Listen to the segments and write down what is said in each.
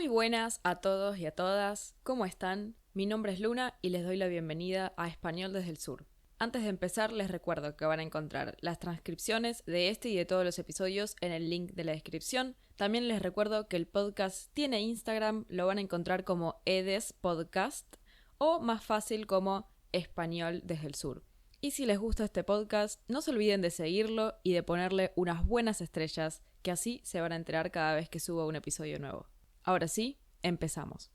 Muy buenas a todos y a todas, ¿cómo están? Mi nombre es Luna y les doy la bienvenida a Español desde el Sur. Antes de empezar les recuerdo que van a encontrar las transcripciones de este y de todos los episodios en el link de la descripción. También les recuerdo que el podcast tiene Instagram, lo van a encontrar como Edes Podcast o más fácil como Español desde el Sur. Y si les gusta este podcast, no se olviden de seguirlo y de ponerle unas buenas estrellas, que así se van a enterar cada vez que suba un episodio nuevo. Ahora sí, empezamos.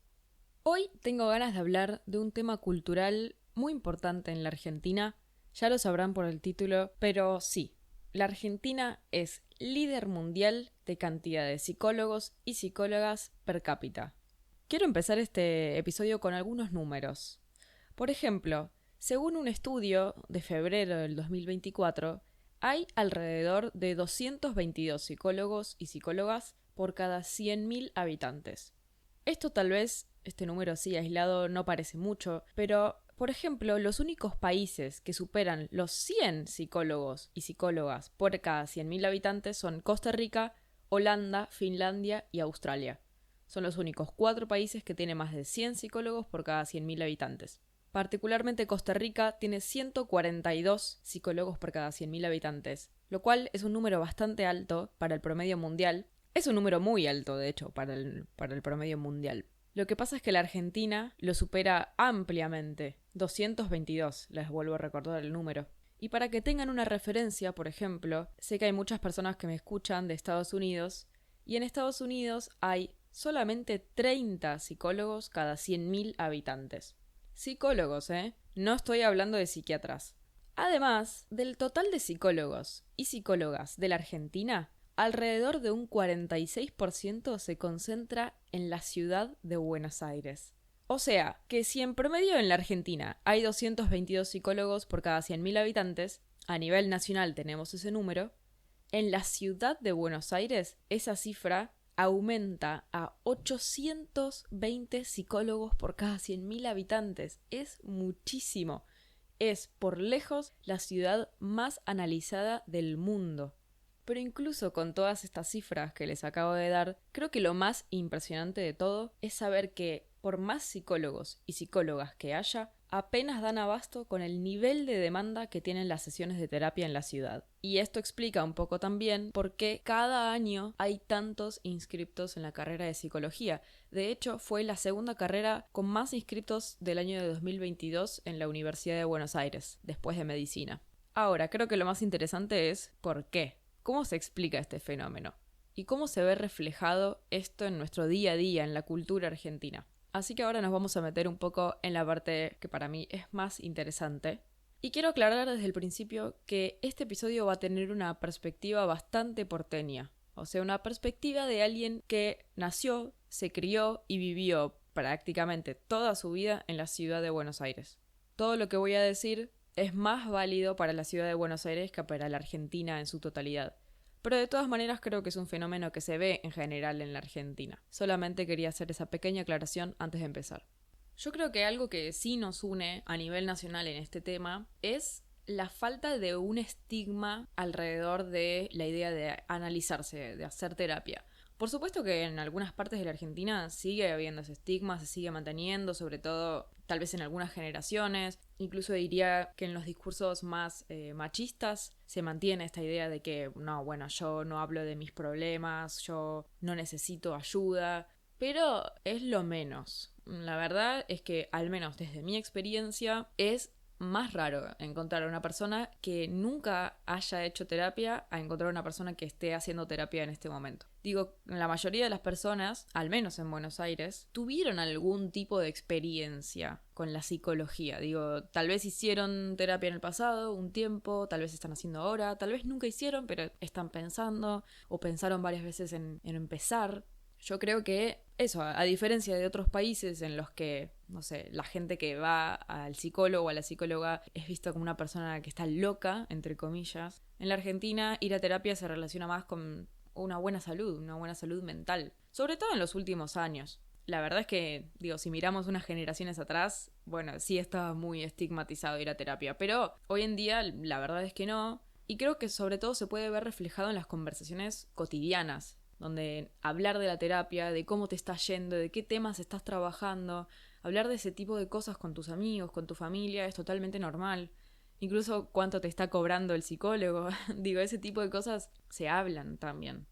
Hoy tengo ganas de hablar de un tema cultural muy importante en la Argentina. Ya lo sabrán por el título, pero sí, la Argentina es líder mundial de cantidad de psicólogos y psicólogas per cápita. Quiero empezar este episodio con algunos números. Por ejemplo, según un estudio de febrero del 2024, hay alrededor de 222 psicólogos y psicólogas por cada 100.000 habitantes. Esto tal vez, este número así aislado no parece mucho, pero, por ejemplo, los únicos países que superan los 100 psicólogos y psicólogas por cada 100.000 habitantes son Costa Rica, Holanda, Finlandia y Australia. Son los únicos 4 países que tienen más de 100 psicólogos por cada 100.000 habitantes. Particularmente Costa Rica tiene 142 psicólogos por cada 100.000 habitantes, lo cual es un número bastante alto para el promedio mundial. Es un número muy alto, de hecho, para el promedio mundial. Lo que pasa es que la Argentina lo supera ampliamente. 222, les vuelvo a recordar el número. Y para que tengan una referencia, por ejemplo, sé que hay muchas personas que me escuchan de Estados Unidos, y en Estados Unidos hay solamente 30 psicólogos cada 100.000 habitantes. Psicólogos, No estoy hablando de psiquiatras. Además, del total de psicólogos y psicólogas de la Argentina, alrededor de un 46% se concentra en la ciudad de Buenos Aires. O sea, que si en promedio en la Argentina hay 222 psicólogos por cada 100.000 habitantes, a nivel nacional tenemos ese número, en la ciudad de Buenos Aires esa cifra aumenta a 820 psicólogos por cada 100.000 habitantes. Es muchísimo. Es por lejos la ciudad más analizada del mundo. Pero incluso con todas estas cifras que les acabo de dar, creo que lo más impresionante de todo es saber que por más psicólogos y psicólogas que haya, apenas dan abasto con el nivel de demanda que tienen las sesiones de terapia en la ciudad. Y esto explica un poco también por qué cada año hay tantos inscriptos en la carrera de psicología. De hecho, fue la segunda carrera con más inscriptos del año de 2022 en la Universidad de Buenos Aires, después de medicina. Ahora, creo que lo más interesante es ¿por qué? ¿Cómo se explica este fenómeno? ¿Y cómo se ve reflejado esto en nuestro día a día, en la cultura argentina? Así que ahora nos vamos a meter un poco en la parte que para mí es más interesante. Y quiero aclarar desde el principio que este episodio va a tener una perspectiva bastante porteña. O sea, una perspectiva de alguien que nació, se crió y vivió prácticamente toda su vida en la ciudad de Buenos Aires. Todo lo que voy a decir es más válido para la ciudad de Buenos Aires que para la Argentina en su totalidad. Pero de todas maneras creo que es un fenómeno que se ve en general en la Argentina. Solamente quería hacer esa pequeña aclaración antes de empezar. Yo creo que algo que sí nos une a nivel nacional en este tema es la falta de un estigma alrededor de la idea de analizarse, de hacer terapia. Por supuesto que en algunas partes de la Argentina sigue habiendo ese estigma, se sigue manteniendo, sobre todo tal vez en algunas generaciones. Incluso diría que en los discursos más machistas se mantiene esta idea de que no, bueno, yo no hablo de mis problemas, yo no necesito ayuda, pero es lo menos. La verdad es que, al menos desde mi experiencia, es más raro encontrar a una persona que nunca haya hecho terapia a encontrar a una persona que esté haciendo terapia en este momento. Digo, la mayoría de las personas, al menos en Buenos Aires, tuvieron algún tipo de experiencia con la psicología. Digo, tal vez hicieron terapia en el pasado, un tiempo, tal vez están haciendo ahora, tal vez nunca hicieron, pero están pensando o pensaron varias veces en empezar. Yo creo que eso, a diferencia de otros países en los que, no sé, la gente que va al psicólogo o a la psicóloga es vista como una persona que está loca, entre comillas, en la Argentina ir a terapia se relaciona más con una buena salud mental, sobre todo en los últimos años. La verdad es que, digo, si miramos unas generaciones atrás, bueno, sí estaba muy estigmatizado ir a terapia, pero hoy en día la verdad es que no, y creo que sobre todo se puede ver reflejado en las conversaciones cotidianas, donde hablar de la terapia, de cómo te está yendo, de qué temas estás trabajando, hablar de ese tipo de cosas con tus amigos, con tu familia, es totalmente normal. Incluso cuánto te está cobrando el psicólogo. Digo, ese tipo de cosas se hablan también.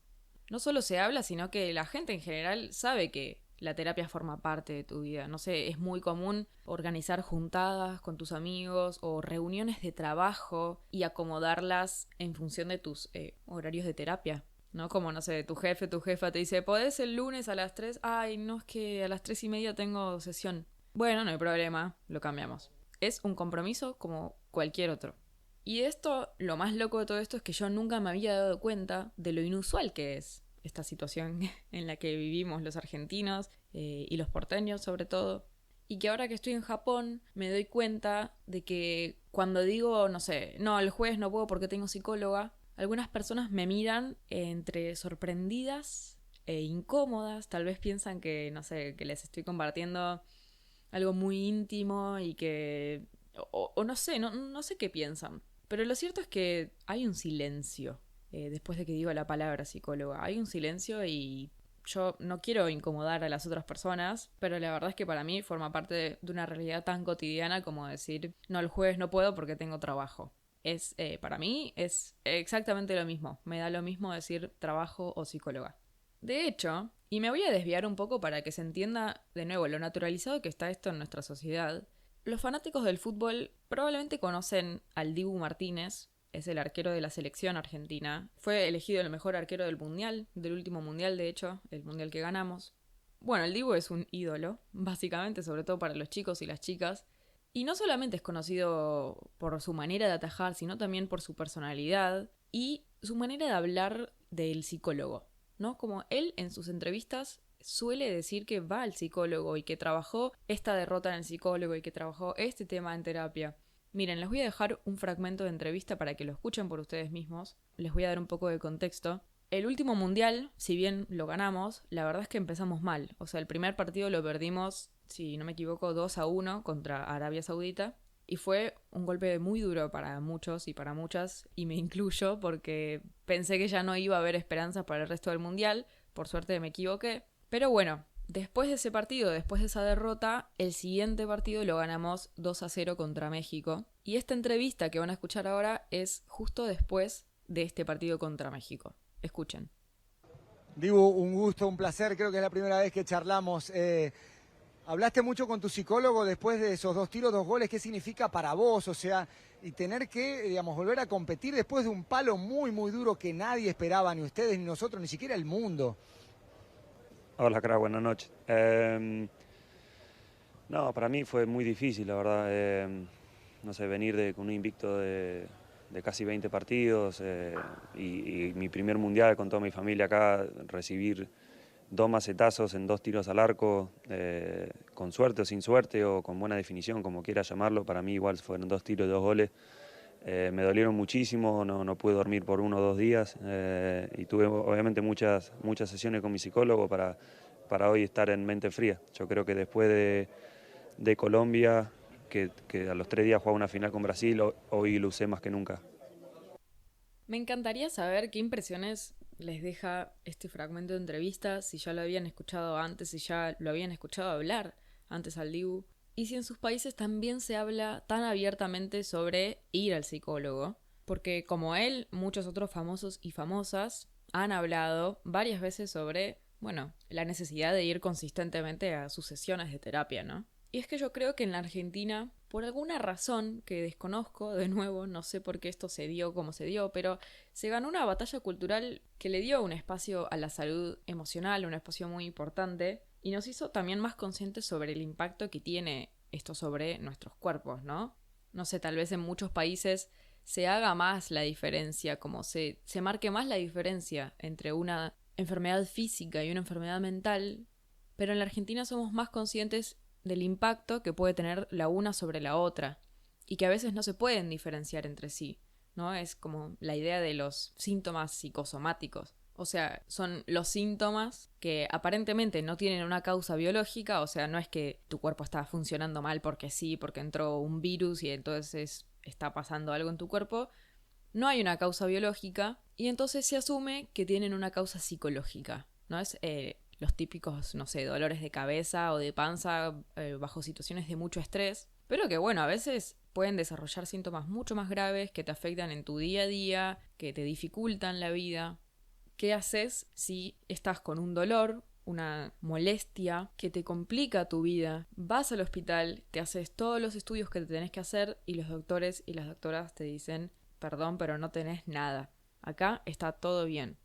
No solo se habla, sino que la gente en general sabe que la terapia forma parte de tu vida. No sé, es muy común organizar juntadas con tus amigos o reuniones de trabajo y acomodarlas en función de tus horarios de terapia. ¿No? Como, no sé, tu jefe, tu jefa te dice, ¿podés el lunes a las 3? Ay, no, es que a las 3:30 tengo sesión. Bueno, no hay problema, lo cambiamos. Es un compromiso como cualquier otro. Y esto, lo más loco de todo esto es que yo nunca me había dado cuenta de lo inusual que es esta situación en la que vivimos los argentinos y los porteños sobre todo. Y que ahora que estoy en Japón me doy cuenta de que cuando digo, no sé, no, el jueves no puedo porque tengo psicóloga, algunas personas me miran entre sorprendidas e incómodas, tal vez piensan que, no sé, que les estoy compartiendo algo muy íntimo y que... O no sé, no sé qué piensan. Pero lo cierto es que hay un silencio después de que digo la palabra psicóloga. Hay un silencio y yo no quiero incomodar a las otras personas, pero la verdad es que para mí forma parte de una realidad tan cotidiana como decir, no, el jueves no puedo porque tengo trabajo. Para mí es exactamente lo mismo. Me da lo mismo decir trabajo o psicóloga. De hecho, y me voy a desviar un poco para que se entienda de nuevo lo naturalizado que está esto en nuestra sociedad, los fanáticos del fútbol probablemente conocen al Dibu Martínez, es el arquero de la selección argentina. Fue elegido el mejor arquero del mundial, del último mundial de hecho, el mundial que ganamos. Bueno, el Dibu es un ídolo, básicamente, sobre todo para los chicos y las chicas. Y no solamente es conocido por su manera de atajar, sino también por su personalidad y su manera de hablar del psicólogo, ¿no? Como él en sus entrevistas suele decir que va al psicólogo y que trabajó esta derrota en el psicólogo y que trabajó este tema en terapia. Miren, les voy a dejar un fragmento de entrevista para que lo escuchen por ustedes mismos. Les voy a dar un poco de contexto. El último mundial, si bien lo ganamos, la verdad es que empezamos mal. O sea, el primer partido lo perdimos, si no me equivoco, 2-1 contra Arabia Saudita. Y fue un golpe muy duro para muchos y para muchas, y me incluyo porque pensé que ya no iba a haber esperanzas para el resto del mundial. Por suerte me equivoqué. Pero bueno, después de ese partido, después de esa derrota, el siguiente partido lo ganamos 2-0 contra México. Y esta entrevista que van a escuchar ahora es justo después de este partido contra México. Escuchen. Dibu, un gusto, un placer, creo que es la primera vez que charlamos. Hablaste mucho con tu psicólogo después de esos 2 tiros, 2 goles, ¿qué significa para vos? O sea, y tener que, digamos, volver a competir después de un palo muy, muy duro que nadie esperaba, ni ustedes, ni nosotros, ni siquiera el mundo. Hola, crack, buenas noches. No, para mí fue muy difícil, la verdad. No sé, venir con un invicto de casi 20 partidos y mi primer mundial con toda mi familia acá, recibir 2 macetazos en 2 tiros al arco, con suerte o sin suerte o con buena definición, como quieras llamarlo. Para mí igual fueron 2 tiros y 2 goles. Me dolieron muchísimo, no pude dormir por 1 o 2 días y tuve obviamente muchas sesiones con mi psicólogo para hoy estar en mente fría. Yo creo que después de Colombia, que a los 3 días jugaba una final con Brasil, hoy lo usé más que nunca. Me encantaría saber qué impresiones les deja este fragmento de entrevista, si ya lo habían escuchado antes, si ya lo habían escuchado hablar antes al Dibu. Y si en sus países también se habla tan abiertamente sobre ir al psicólogo, porque como él, muchos otros famosos y famosas han hablado varias veces sobre, bueno, la necesidad de ir consistentemente a sus sesiones de terapia, ¿no? Y es que yo creo que en la Argentina, por alguna razón que desconozco, de nuevo, no sé por qué esto se dio como se dio, pero se ganó una batalla cultural que le dio un espacio a la salud emocional, un espacio muy importante, y nos hizo también más conscientes sobre el impacto que tiene esto sobre nuestros cuerpos, ¿no? No sé, tal vez en muchos países se haga más la diferencia, como se marque más la diferencia entre una enfermedad física y una enfermedad mental, pero en la Argentina somos más conscientes del impacto que puede tener la una sobre la otra y que a veces no se pueden diferenciar entre sí, ¿no? Es como la idea de los síntomas psicosomáticos. O sea, son los síntomas que aparentemente no tienen una causa biológica, o sea, no es que tu cuerpo está funcionando mal porque sí, porque entró un virus y entonces está pasando algo en tu cuerpo, No hay una causa biológica y entonces se asume que tienen una causa psicológica, ¿no? Es los típicos, no sé, dolores de cabeza o de panza bajo situaciones de mucho estrés, pero que bueno, a veces pueden desarrollar síntomas mucho más graves que te afectan en tu día a día, que te dificultan la vida. ¿Qué haces si estás con un dolor, una molestia que te complica tu vida? Vas al hospital, te haces todos los estudios que te tenés que hacer y los doctores y las doctoras te dicen, perdón, pero no tenés nada. Acá está todo bien.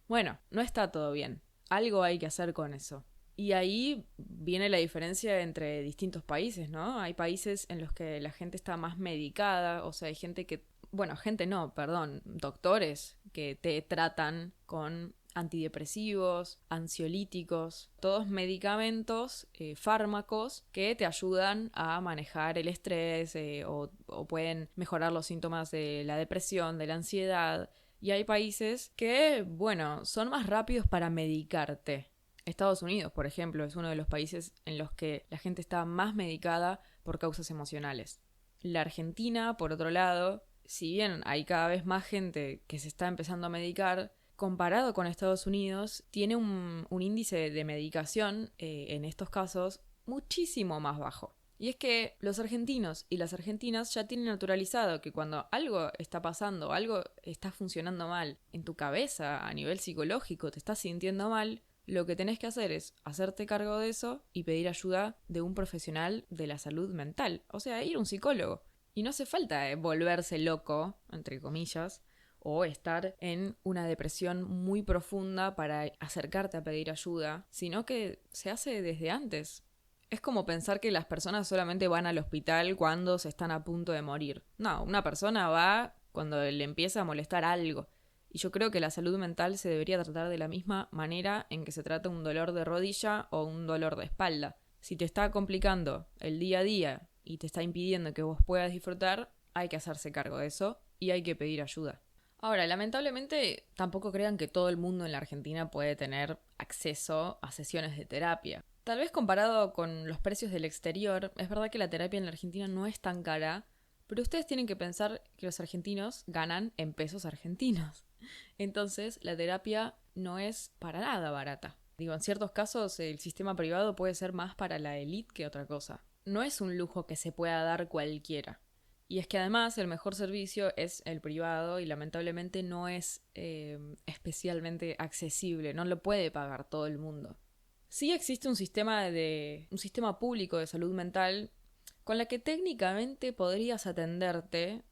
Bueno, no está todo bien. Algo hay que hacer con eso. Y ahí viene la diferencia entre distintos países, ¿no? Hay países en los que la gente está más medicada, o sea, hay gente que, bueno, gente no, perdón, doctores que te tratan con antidepresivos, ansiolíticos, todos medicamentos, fármacos que te ayudan a manejar el estrés o pueden mejorar los síntomas de la depresión, de la ansiedad. Y hay países que, bueno, son más rápidos para medicarte. Estados Unidos, por ejemplo, es uno de los países en los que la gente está más medicada por causas emocionales. La Argentina, por otro lado, si bien hay cada vez más gente que se está empezando a medicar, comparado con Estados Unidos, tiene un índice de medicación, en estos casos, muchísimo más bajo. Y es que los argentinos y las argentinas ya tienen naturalizado que cuando algo está pasando, algo está funcionando mal en tu cabeza, a nivel psicológico, te estás sintiendo mal, lo que tenés que hacer es hacerte cargo de eso y pedir ayuda de un profesional de la salud mental, o sea, ir a un psicólogo. Y no hace falta volverse loco, entre comillas, o estar en una depresión muy profunda para acercarte a pedir ayuda, sino que se hace desde antes. Es como pensar que las personas solamente van al hospital cuando se están a punto de morir. No, una persona va cuando le empieza a molestar algo. Y yo creo que la salud mental se debería tratar de la misma manera en que se trata un dolor de rodilla o un dolor de espalda. Si te está complicando el día a día y te está impidiendo que vos puedas disfrutar, hay que hacerse cargo de eso y hay que pedir ayuda. Ahora, lamentablemente, tampoco crean que todo el mundo en la Argentina puede tener acceso a sesiones de terapia. Tal vez comparado con los precios del exterior, es verdad que la terapia en la Argentina no es tan cara, pero ustedes tienen que pensar que los argentinos ganan en pesos argentinos. Entonces, la terapia no es para nada barata. Digo, en ciertos casos el sistema privado puede ser más para la élite que otra cosa. No es un lujo que se pueda dar cualquiera. Y es que además el mejor servicio es el privado y lamentablemente no es especialmente accesible, no lo puede pagar todo el mundo. Sí existe un sistema público de salud mental con la que técnicamente podrías atenderte,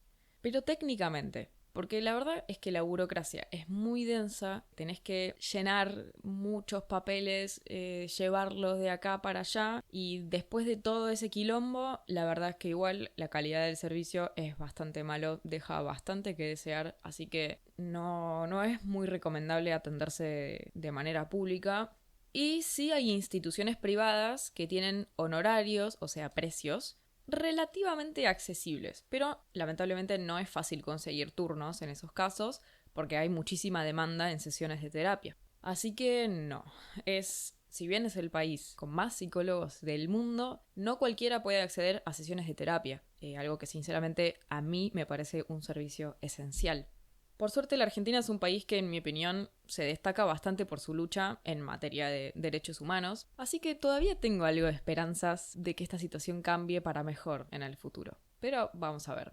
pero técnicamente, porque la verdad es que la burocracia es muy densa, tenés que llenar muchos papeles, llevarlos de acá para allá y después de todo ese quilombo, la verdad es que igual la calidad del servicio es bastante malo, deja bastante que desear, así que no es muy recomendable atenderse de manera pública. Y sí hay instituciones privadas que tienen honorarios, o sea, precios, relativamente accesibles, pero lamentablemente no es fácil conseguir turnos en esos casos porque hay muchísima demanda en sesiones de terapia. Así que no, si bien es el país con más psicólogos del mundo, no cualquiera puede acceder a sesiones de terapia, algo que sinceramente a mí me parece un servicio esencial. Por suerte, la Argentina es un país que, en mi opinión, se destaca bastante por su lucha en materia de derechos humanos, así que todavía tengo algo de esperanzas de que esta situación cambie para mejor en el futuro. Pero vamos a ver.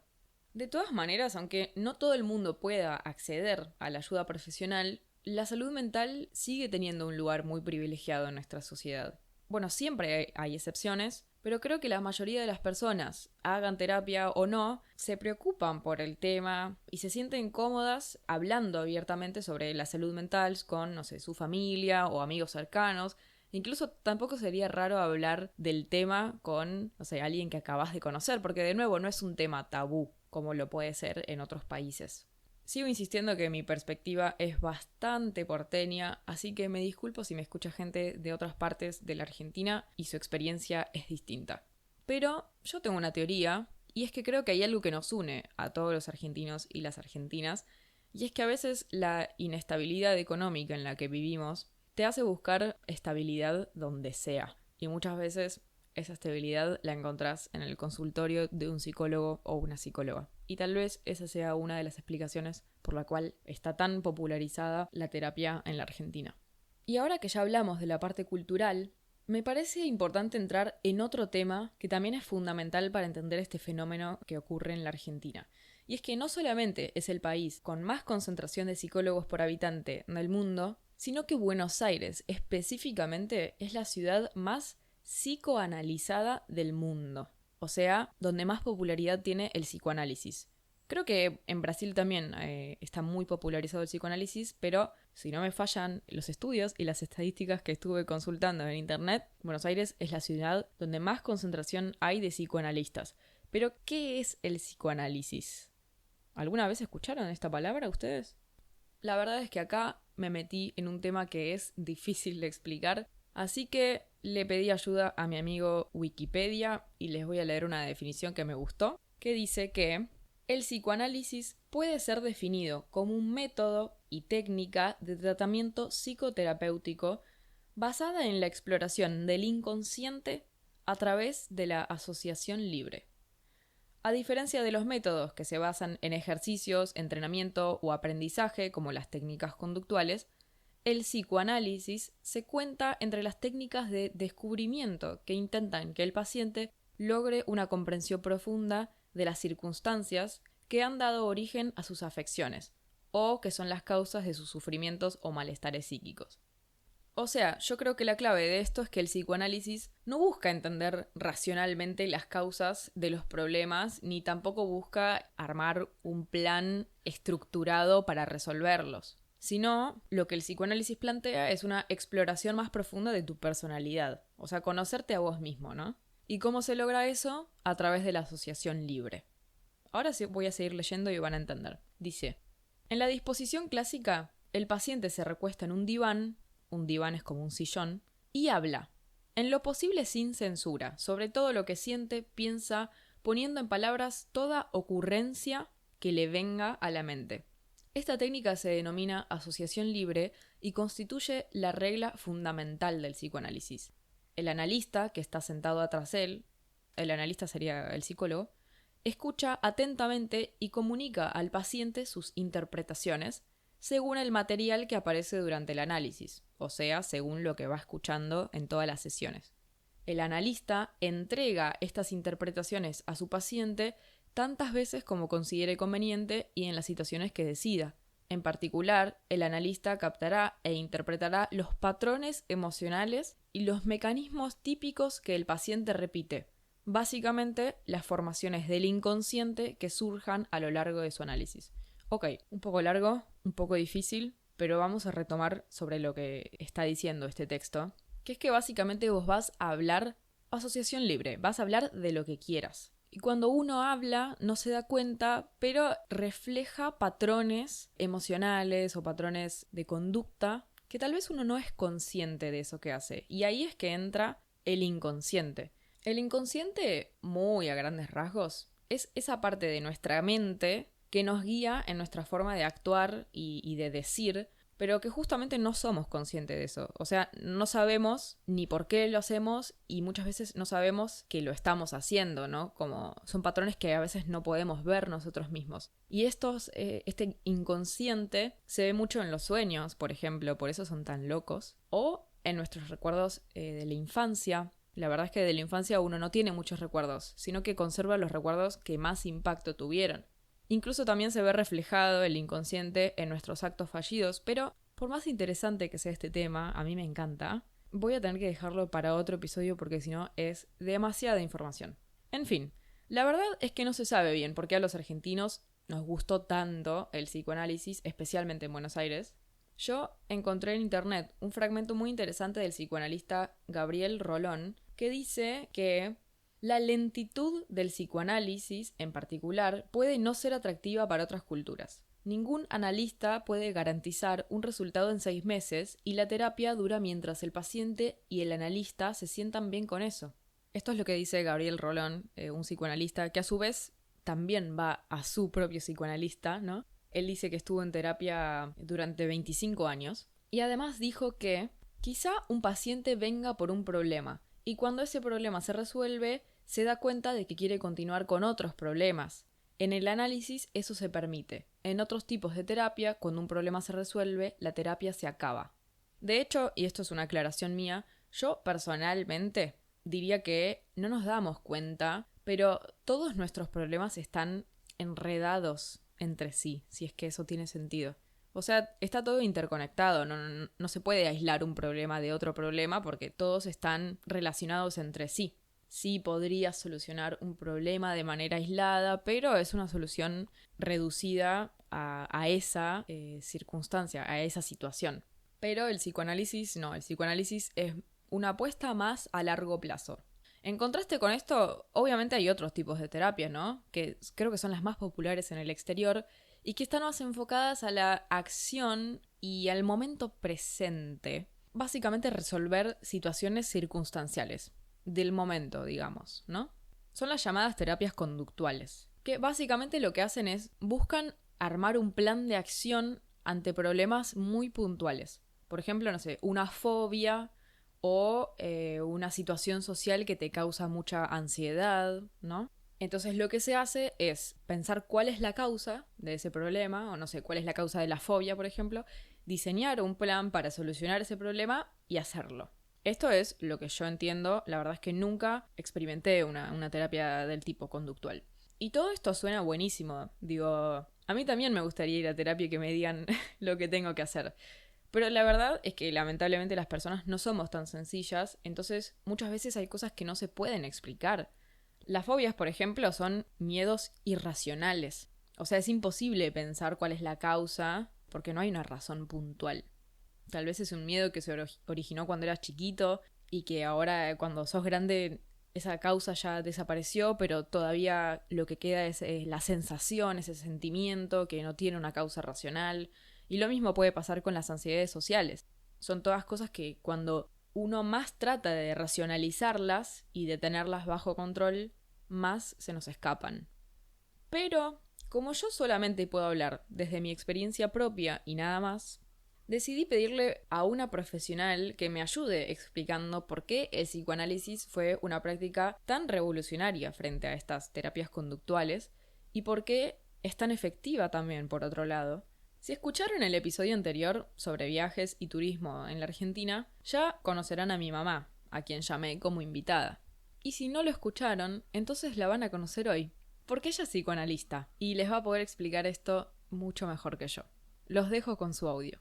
De todas maneras, aunque no todo el mundo pueda acceder a la ayuda profesional, la salud mental sigue teniendo un lugar muy privilegiado en nuestra sociedad. Bueno, siempre hay excepciones, pero creo que la mayoría de las personas, hagan terapia o no, se preocupan por el tema y se sienten cómodas hablando abiertamente sobre la salud mental con, no sé, su familia o amigos cercanos. Incluso tampoco sería raro hablar del tema con, no sé, alguien que acabas de conocer, porque de nuevo no es un tema tabú como lo puede ser en otros países. Sigo insistiendo que mi perspectiva es bastante porteña, así que me disculpo si me escucha gente de otras partes de la Argentina y su experiencia es distinta. Pero yo tengo una teoría, y es que creo que hay algo que nos une a todos los argentinos y las argentinas, y es que a veces la inestabilidad económica en la que vivimos te hace buscar estabilidad donde sea. Y muchas veces esa estabilidad la encontrás en el consultorio de un psicólogo o una psicóloga. Y tal vez esa sea una de las explicaciones por la cual está tan popularizada la terapia en la Argentina. Y ahora que ya hablamos de la parte cultural, me parece importante entrar en otro tema que también es fundamental para entender este fenómeno que ocurre en la Argentina. Y es que no solamente es el país con más concentración de psicólogos por habitante del mundo, sino que Buenos Aires específicamente es la ciudad más psicoanalizada del mundo. O sea, donde más popularidad tiene el psicoanálisis. Creo que en Brasil también está muy popularizado el psicoanálisis, pero si no me fallan los estudios y las estadísticas que estuve consultando en internet, Buenos Aires es la ciudad donde más concentración hay de psicoanalistas. Pero, ¿qué es el psicoanálisis? ¿Alguna vez escucharon esta palabra ustedes? La verdad es que acá me metí en un tema que es difícil de explicar, así que le pedí ayuda a mi amigo Wikipedia y les voy a leer una definición que me gustó, que dice que el psicoanálisis puede ser definido como un método y técnica de tratamiento psicoterapéutico basada en la exploración del inconsciente a través de la asociación libre. A diferencia de los métodos que se basan en ejercicios, entrenamiento o aprendizaje, como las técnicas conductuales, el psicoanálisis se cuenta entre las técnicas de descubrimiento que intentan que el paciente logre una comprensión profunda de las circunstancias que han dado origen a sus afecciones, o que son las causas de sus sufrimientos o malestares psíquicos. O sea, yo creo que la clave de esto es que el psicoanálisis no busca entender racionalmente las causas de los problemas, ni tampoco busca armar un plan estructurado para resolverlos, sino lo que el psicoanálisis plantea es una exploración más profunda de tu personalidad, o sea, conocerte a vos mismo, ¿no? ¿Y cómo se logra eso? A través de la asociación libre. Ahora sí voy a seguir leyendo y van a entender. Dice, en la disposición clásica, el paciente se recuesta en un diván es como un sillón, y habla, en lo posible sin censura, sobre todo lo que siente, piensa, poniendo en palabras toda ocurrencia que le venga a la mente. Esta técnica se denomina asociación libre y constituye la regla fundamental del psicoanálisis. El analista, que está sentado atrás de él, el analista sería el psicólogo, escucha atentamente y comunica al paciente sus interpretaciones según el material que aparece durante el análisis, o sea, según lo que va escuchando en todas las sesiones. El analista entrega estas interpretaciones a su paciente tantas veces como considere conveniente y en las situaciones que decida. En particular, el analista captará e interpretará los patrones emocionales y los mecanismos típicos que el paciente repite, básicamente las formaciones del inconsciente que surjan a lo largo de su análisis. Ok, un poco largo, un poco difícil, pero vamos a retomar sobre lo que está diciendo este texto, que es que básicamente vos vas a hablar asociación libre, vas a hablar de lo que quieras. Y cuando uno habla no se da cuenta, pero refleja patrones emocionales o patrones de conducta que tal vez uno no es consciente de eso que hace. Y ahí es que entra el inconsciente. El inconsciente, muy a grandes rasgos, es esa parte de nuestra mente que nos guía en nuestra forma de actuar y de decir, pero que justamente no somos conscientes de eso. O sea, no sabemos ni por qué lo hacemos y muchas veces no sabemos que lo estamos haciendo, ¿no? Como son patrones que a veces no podemos ver nosotros mismos. Y este inconsciente se ve mucho en los sueños, por ejemplo, por eso son tan locos. O en nuestros recuerdos de la infancia. La verdad es que de la infancia uno no tiene muchos recuerdos, sino que conserva los recuerdos que más impacto tuvieron. Incluso también se ve reflejado el inconsciente en nuestros actos fallidos, pero por más interesante que sea este tema, a mí me encanta, voy a tener que dejarlo para otro episodio porque si no es demasiada información. En fin, la verdad es que no se sabe bien por qué a los argentinos nos gustó tanto el psicoanálisis, especialmente en Buenos Aires. Yo encontré en internet un fragmento muy interesante del psicoanalista Gabriel Rolón que dice que la lentitud del psicoanálisis, en particular, puede no ser atractiva para otras culturas. Ningún analista puede garantizar un resultado en 6 meses y la terapia dura mientras el paciente y el analista se sientan bien con eso. Esto es lo que dice Gabriel Rolón, un psicoanalista que a su vez también va a su propio psicoanalista, ¿no? Él dice que estuvo en terapia durante 25 años y además dijo que quizá un paciente venga por un problema y cuando ese problema se resuelve, se da cuenta de que quiere continuar con otros problemas. En el análisis eso se permite. En otros tipos de terapia, cuando un problema se resuelve, la terapia se acaba. De hecho, y esto es una aclaración mía, yo personalmente diría que no nos damos cuenta, pero todos nuestros problemas están enredados entre sí, si es que eso tiene sentido. O sea, está todo interconectado, no se puede aislar un problema de otro problema porque todos están relacionados entre sí. Sí podría solucionar un problema de manera aislada, pero es una solución reducida a esa circunstancia, a esa situación. Pero el psicoanálisis no, el psicoanálisis es una apuesta más a largo plazo. En contraste con esto, obviamente hay otros tipos de terapias, ¿no? Que creo que son las más populares en el exterior y que están más enfocadas a la acción y al momento presente. Básicamente resolver situaciones circunstanciales, del momento, digamos, ¿no? Son las llamadas terapias conductuales, que básicamente lo que hacen es buscan armar un plan de acción ante problemas muy puntuales. Por ejemplo, no sé, una fobia o una situación social que te causa mucha ansiedad, ¿no? Entonces lo que se hace es pensar cuál es la causa de ese problema, o no sé, cuál es la causa de la fobia, por ejemplo, diseñar un plan para solucionar ese problema y hacerlo. Esto es lo que yo entiendo, la verdad es que nunca experimenté una terapia del tipo conductual. Y todo esto suena buenísimo, digo, a mí también me gustaría ir a terapia y que me digan lo que tengo que hacer. Pero la verdad es que lamentablemente las personas no somos tan sencillas, entonces muchas veces hay cosas que no se pueden explicar. Las fobias, por ejemplo, son miedos irracionales. O sea, es imposible pensar cuál es la causa porque no hay una razón puntual. Tal vez es un miedo que se originó cuando eras chiquito y que ahora cuando sos grande esa causa ya desapareció, pero todavía lo que queda es la sensación, ese sentimiento que no tiene una causa racional. Y lo mismo puede pasar con las ansiedades sociales. Son todas cosas que cuando uno más trata de racionalizarlas y de tenerlas bajo control, más se nos escapan. Pero, como yo solamente puedo hablar desde mi experiencia propia y nada más, decidí pedirle a una profesional que me ayude explicando por qué el psicoanálisis fue una práctica tan revolucionaria frente a estas terapias conductuales y por qué es tan efectiva también, por otro lado. Si escucharon el episodio anterior sobre viajes y turismo en la Argentina, ya conocerán a mi mamá, a quien llamé como invitada. Y si no lo escucharon, entonces la van a conocer hoy, porque ella es psicoanalista y les va a poder explicar esto mucho mejor que yo. Los dejo con su audio.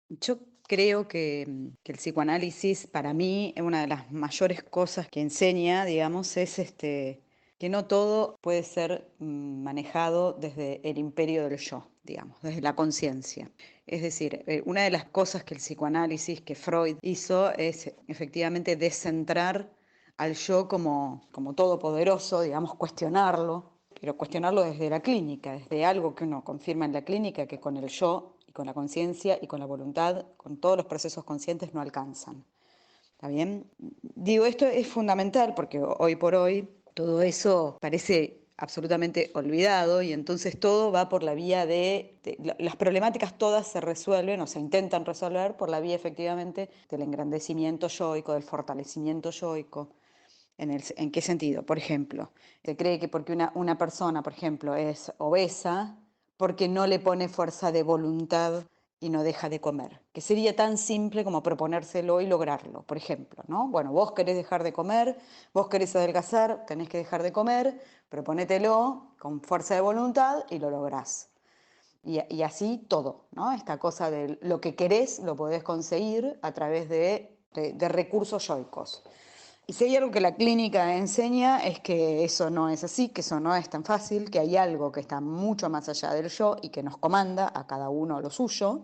Yo creo que el psicoanálisis, para mí, una de las mayores cosas que enseña, digamos, es que no todo puede ser manejado desde el imperio del yo, digamos, desde la conciencia. Es decir, una de las cosas que el psicoanálisis, que Freud hizo, es efectivamente descentrar al yo como todopoderoso, digamos, cuestionarlo, pero cuestionarlo desde la clínica, desde algo que uno confirma en la clínica, que con el yo y con la conciencia y con la voluntad, con todos los procesos conscientes no alcanzan. ¿Está bien? Digo, esto es fundamental porque hoy por hoy todo eso parece absolutamente olvidado y entonces todo va por la vía las problemáticas todas se resuelven o se intentan resolver por la vía efectivamente del engrandecimiento yoico, del fortalecimiento yoico. ¿En qué sentido? Por ejemplo, se cree que porque una persona, por ejemplo, es obesa, porque no le pone fuerza de voluntad y no deja de comer, que sería tan simple como proponérselo y lograrlo, por ejemplo, ¿no? Bueno, vos querés dejar de comer, vos querés adelgazar, tenés que dejar de comer, proponételo con fuerza de voluntad y lo lográs. Y así todo, ¿no? Esta cosa de lo que querés lo podés conseguir a través de recursos yoicos. Y si hay algo que la clínica enseña es que eso no es así, que eso no es tan fácil, que hay algo que está mucho más allá del yo y que nos comanda a cada uno lo suyo.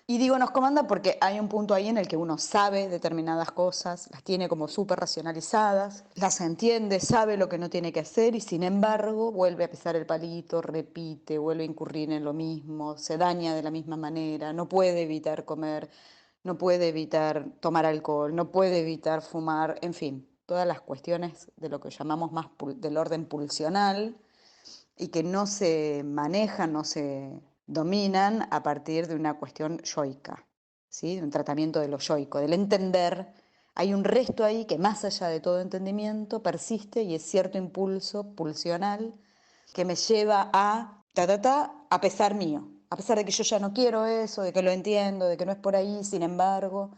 Y digo nos comanda porque hay un punto ahí en el que uno sabe determinadas cosas, las tiene como súper racionalizadas, las entiende, sabe lo que no tiene que hacer y sin embargo vuelve a pisar el palito, repite, vuelve a incurrir en lo mismo, se daña de la misma manera, no puede evitar comer, no puede evitar tomar alcohol, no puede evitar fumar, en fin, todas las cuestiones de lo que llamamos más del orden pulsional y que no se manejan, no se dominan a partir de una cuestión yoica, ¿sí? De un tratamiento de lo yoico, del entender hay un resto ahí que más allá de todo entendimiento persiste y es cierto impulso pulsional que me lleva a pesar mío, a pesar de que yo ya no quiero eso, de que lo entiendo, de que no es por ahí, sin embargo,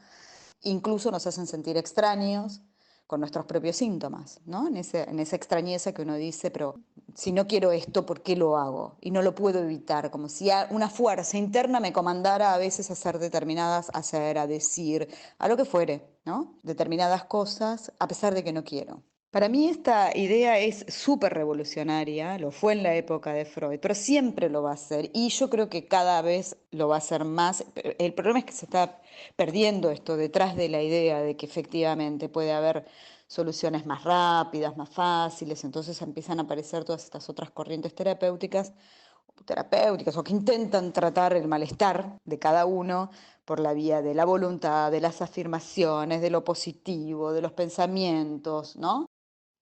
incluso nos hacen sentir extraños con nuestros propios síntomas, ¿no? En esa extrañeza que uno dice, pero si no quiero esto, ¿por qué lo hago? Y no lo puedo evitar, como si una fuerza interna me comandara a veces a hacer determinadas, a hacer, a decir, a lo que fuere, ¿no? Determinadas cosas, a pesar de que no quiero. Para mí esta idea es súper revolucionaria, lo fue en la época de Freud, pero siempre lo va a ser y yo creo que cada vez lo va a ser más. El problema es que se está perdiendo esto detrás de la idea de que efectivamente puede haber soluciones más rápidas, más fáciles, entonces empiezan a aparecer todas estas otras corrientes terapéuticas o que intentan tratar el malestar de cada uno por la vía de la voluntad, de las afirmaciones, de lo positivo, de los pensamientos, ¿no?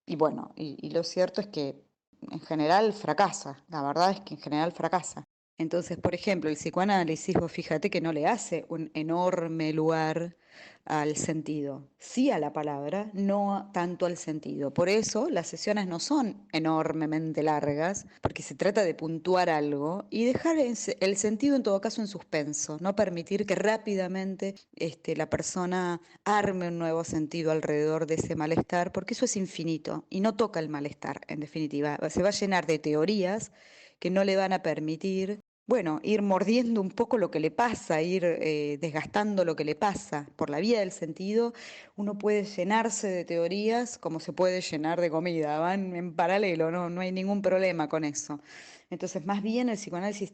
Y bueno, y lo cierto es que en general fracasa, la verdad es que en general fracasa. Entonces, por ejemplo, el psicoanálisis, vos fíjate que no le hace un enorme lugar al sentido, sí a la palabra, no tanto al sentido. Por eso las sesiones no son enormemente largas, porque se trata de puntuar algo y dejar el sentido en todo caso en suspenso, no permitir que rápidamente la persona arme un nuevo sentido alrededor de ese malestar, porque eso es infinito y no toca el malestar, en definitiva. Se va a llenar de teorías que no le van a permitir, bueno, ir mordiendo un poco lo que le pasa, ir desgastando lo que le pasa. Por la vía del sentido, uno puede llenarse de teorías como se puede llenar de comida, van en paralelo, no hay ningún problema con eso. Entonces, más bien el psicoanálisis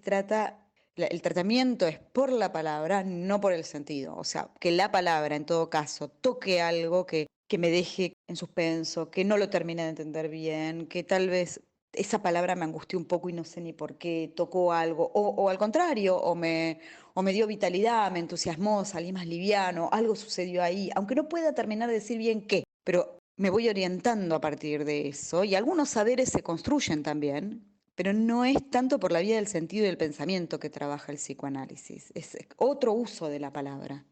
el tratamiento es por la palabra, no por el sentido. O sea, que la palabra, en todo caso, toque algo que me deje en suspenso, que no lo termine de entender bien, que tal vez esa palabra me angustió un poco y no sé ni por qué, tocó algo, o al contrario, o me dio vitalidad, me entusiasmó, salí más liviano, algo sucedió ahí, aunque no pueda terminar de decir bien qué, pero me voy orientando a partir de eso y algunos saberes se construyen también, pero no es tanto por la vía del sentido y del pensamiento que trabaja el psicoanálisis, es otro uso de la palabra.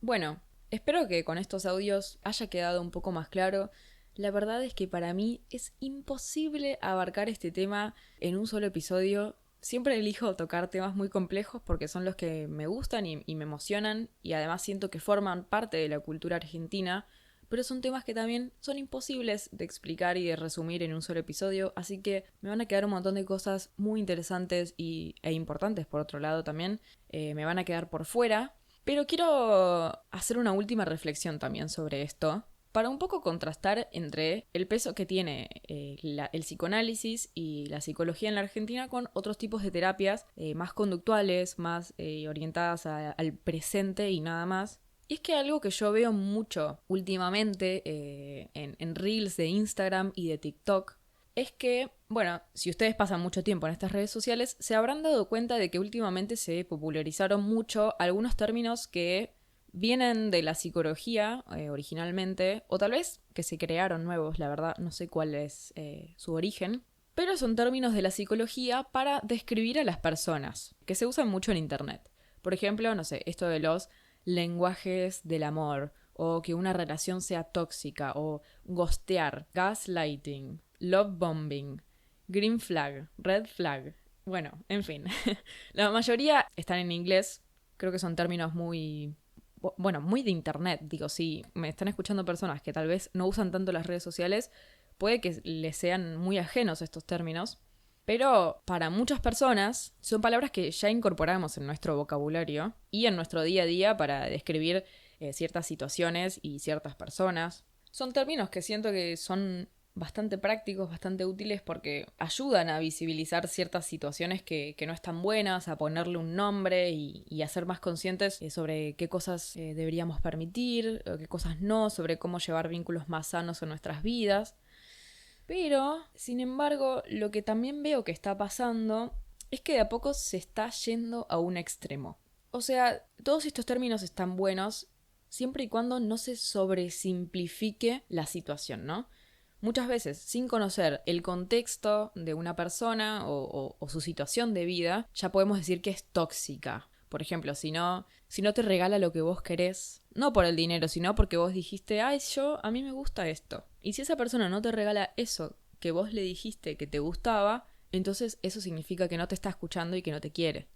Bueno, espero que con estos audios haya quedado un poco más claro. La verdad es que para mí es imposible abarcar este tema en un solo episodio. Siempre elijo tocar temas muy complejos porque son los que me gustan y me emocionan y además siento que forman parte de la cultura argentina, pero son temas que también son imposibles de explicar y de resumir en un solo episodio, así que me van a quedar un montón de cosas muy interesantes e importantes por otro lado también, me van a quedar por fuera. Pero quiero hacer una última reflexión también sobre esto, para un poco contrastar entre el peso que tiene el psicoanálisis y la psicología en la Argentina con otros tipos de terapias más conductuales, más orientadas al presente y nada más. Y es que algo que yo veo mucho últimamente en reels de Instagram y de TikTok es que, bueno, si ustedes pasan mucho tiempo en estas redes sociales, se habrán dado cuenta de que últimamente se popularizaron mucho algunos términos que vienen de la psicología originalmente, o tal vez que se crearon nuevos, la verdad no sé cuál es su origen, pero son términos de la psicología para describir a las personas, que se usan mucho en internet. Por ejemplo, no sé, esto de los lenguajes del amor, o que una relación sea tóxica, o ghostear, gaslighting, love bombing, green flag, red flag. Bueno, en fin. La mayoría están en inglés. Creo que son términos muy de internet. Digo, si me están escuchando personas que tal vez no usan tanto las redes sociales, puede que les sean muy ajenos estos términos. Pero para muchas personas son palabras que ya incorporamos en nuestro vocabulario y en nuestro día a día para describir ciertas situaciones y ciertas personas. Son términos que siento que son bastante prácticos, bastante útiles porque ayudan a visibilizar ciertas situaciones que no están buenas, a ponerle un nombre y a ser más conscientes sobre qué cosas deberíamos permitir, o qué cosas no, sobre cómo llevar vínculos más sanos en nuestras vidas. Pero, sin embargo, lo que también veo que está pasando es que de a poco se está yendo a un extremo. O sea, todos estos términos están buenos siempre y cuando no se sobresimplifique la situación, ¿no? Muchas veces, sin conocer el contexto de una persona o su situación de vida, ya podemos decir que es tóxica. Por ejemplo, si no te regala lo que vos querés, no por el dinero, sino porque vos dijiste, ay, a mí me gusta esto. Y si esa persona no te regala eso que vos le dijiste que te gustaba, entonces eso significa que no te está escuchando y que no te quiere.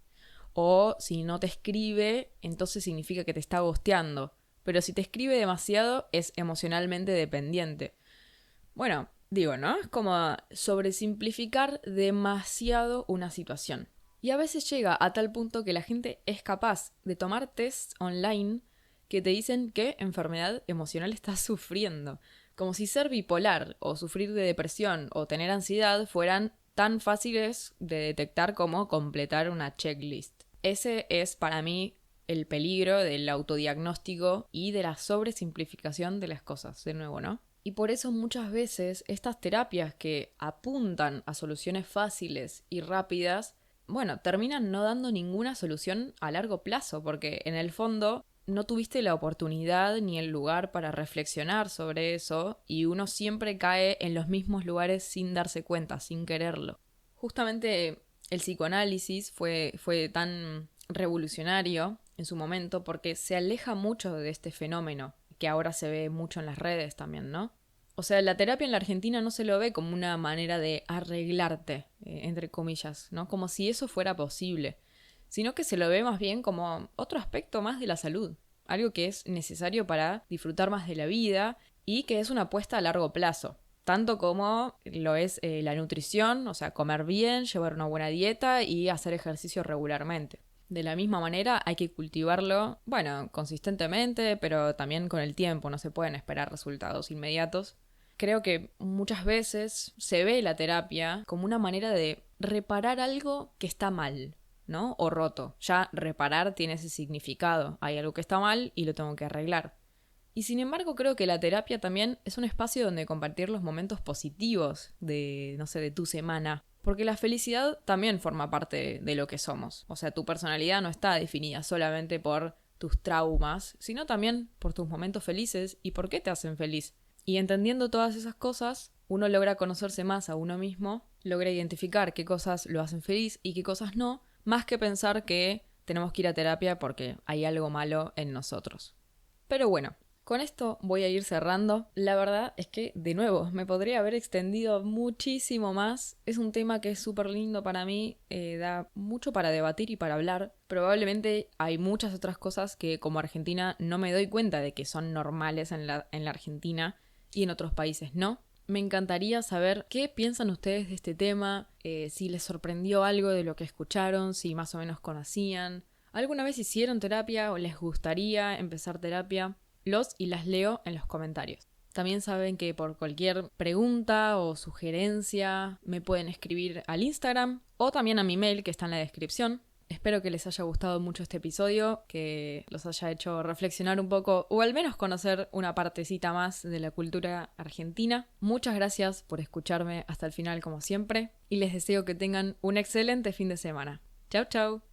O si no te escribe, entonces significa que te está ghosteando. Pero si te escribe demasiado, es emocionalmente dependiente. Bueno, digo, ¿no? Es como sobresimplificar demasiado una situación. Y a veces llega a tal punto que la gente es capaz de tomar tests online que te dicen qué enfermedad emocional estás sufriendo. Como si ser bipolar o sufrir de depresión o tener ansiedad fueran tan fáciles de detectar como completar una checklist. Ese es para mí el peligro del autodiagnóstico y de la sobresimplificación de las cosas, de nuevo, ¿no? Y por eso muchas veces estas terapias que apuntan a soluciones fáciles y rápidas, bueno, terminan no dando ninguna solución a largo plazo, porque en el fondo no tuviste la oportunidad ni el lugar para reflexionar sobre eso y uno siempre cae en los mismos lugares sin darse cuenta, sin quererlo. Justamente el psicoanálisis fue tan revolucionario en su momento porque se aleja mucho de este fenómeno que ahora se ve mucho en las redes también, ¿no? O sea, la terapia en la Argentina no se lo ve como una manera de arreglarte, entre comillas, ¿no? Como si eso fuera posible, sino que se lo ve más bien como otro aspecto más de la salud, algo que es necesario para disfrutar más de la vida y que es una apuesta a largo plazo, tanto como lo es la nutrición, o sea, comer bien, llevar una buena dieta y hacer ejercicio regularmente. De la misma manera hay que cultivarlo, bueno, consistentemente, pero también con el tiempo, no se pueden esperar resultados inmediatos. Creo que muchas veces se ve la terapia como una manera de reparar algo que está mal, ¿no? O roto. Ya reparar tiene ese significado. Hay algo que está mal y lo tengo que arreglar. Y sin embargo creo que la terapia también es un espacio donde compartir los momentos positivos de, no sé, de tu semana. Porque la felicidad también forma parte de lo que somos. O sea, tu personalidad no está definida solamente por tus traumas, sino también por tus momentos felices y por qué te hacen feliz. Y entendiendo todas esas cosas, uno logra conocerse más a uno mismo, logra identificar qué cosas lo hacen feliz y qué cosas no, más que pensar que tenemos que ir a terapia porque hay algo malo en nosotros. Pero bueno, con esto voy a ir cerrando. La verdad es que, de nuevo, me podría haber extendido muchísimo más. Es un tema que es súper lindo para mí, da mucho para debatir y para hablar. Probablemente hay muchas otras cosas que como argentina no me doy cuenta de que son normales en la Argentina y en otros países no. Me encantaría saber qué piensan ustedes de este tema, si les sorprendió algo de lo que escucharon, si más o menos conocían. ¿Alguna vez hicieron terapia o les gustaría empezar terapia? Los y las leo en los comentarios. También saben que por cualquier pregunta o sugerencia me pueden escribir al Instagram o también a mi mail que está en la descripción. Espero que les haya gustado mucho este episodio, que los haya hecho reflexionar un poco o al menos conocer una partecita más de la cultura argentina. Muchas gracias por escucharme hasta el final como siempre y les deseo que tengan un excelente fin de semana. Chau, chau.